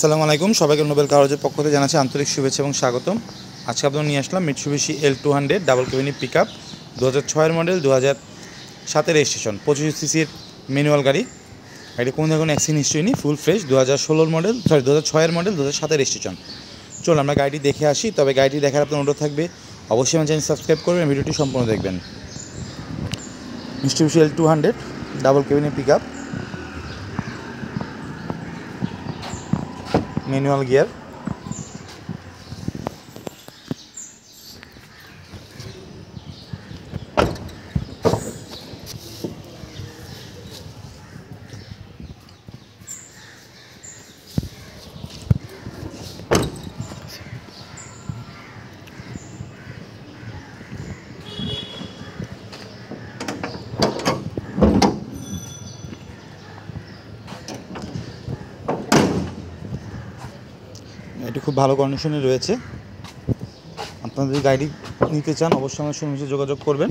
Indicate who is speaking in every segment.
Speaker 1: আসসালামু আলাইকুম, সবাইকে নোবেল কারজের পক্ষ থেকে জানাচ্ছি আন্তরিক শুভেচ্ছা এবং স্বাগতম। আজকে আপনাদের নিয়ে আসলাম মিৎসুবিশি L200 ডাবল কেবিনি পিক আপ 2006 মডেল, 2007 রেজিস্ট্রেশন, 25 সিসির ম্যানুয়াল গাড়ি। গাড়ি কোনো ধরনের অ্যাক্সিডেন্ট হিস্ট্রি নেই, full fresh, 2016 model, 2006 model, 2007 registration. চলুন আমরা গাড়িটি দেখে আসি। তবে গাড়িটি দেখার আপনার অনুরোধ থাকবে, অবশ্যই আমার চ্যানেল সাবস্ক্রাইব করবেন, ভিডিওটি সম্পূর্ণ দেখবেন। মিৎসুবিশি L200 ডাবল কেবিনি পিক আপ, ম্যানুয়াল গিয়ার। এটি খুব ভালো কন্ডিশনে রয়েছে। আপনারা যদি গাড়ি নিতে চান অবশ্যই আমার সঙ্গে যোগাযোগ করবেন।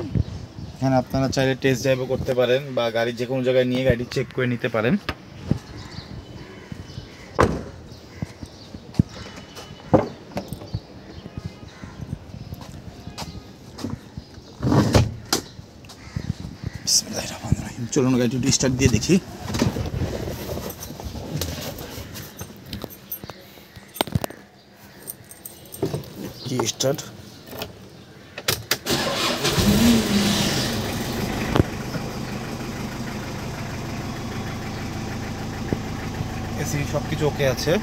Speaker 1: এখানে আপনারা চাইলে টেস্ট ড্রাইভও করতে পারেন বা গাড়ির যে কোনো জায়গায় নিয়ে গাড়ি চেক করে নিতে পারেন। বিসমিল্লাহির রহমানির রহিম। চলুন গাড়িটি স্টার্ট দিয়ে দেখি। কি স্টার্ট, এসি সব কিছু ওকে আছে।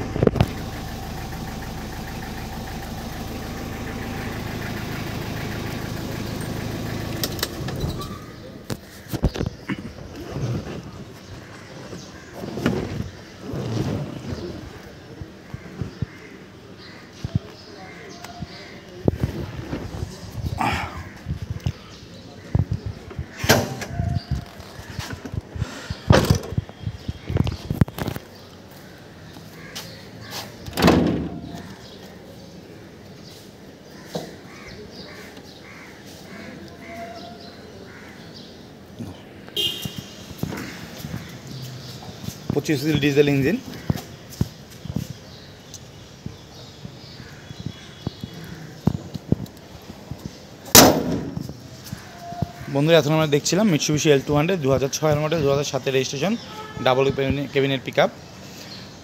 Speaker 1: পঁচিশ ডিজেল ইঞ্জিন। বন্ধুরা, এখন আমরা দেখছিলাম Mitsubishi L200 2006 model, 2007 registration, double কেবিনের পিক আপ,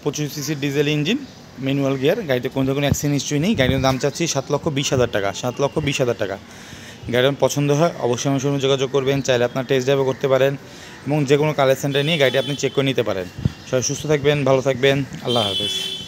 Speaker 1: 25 সিসির ডিজেল ইঞ্জিন, ম্যানুয়াল গিয়ার। গাড়িতে কোনো ধরনের অ্যাক্সিডেন্ট হিস্ট্রি নেই। গাড়ির দাম চাচ্ছি 7,20,000 টাকা। 7,20,000 টাকা। গাড়ির পছন্দ হয় অবশ্যই আমার সঙ্গে যোগাযোগ করবেন। চাইলে আপনার টেস্ট ড্রাইভও করতে পারেন এবং যে কোনো কালার সেন্টারে নিয়ে গাড়িটি আপনি চেক করে নিতে পারেন। সবাই সুস্থ থাকবেন, ভালো থাকবেন। আল্লাহ হাফেজ।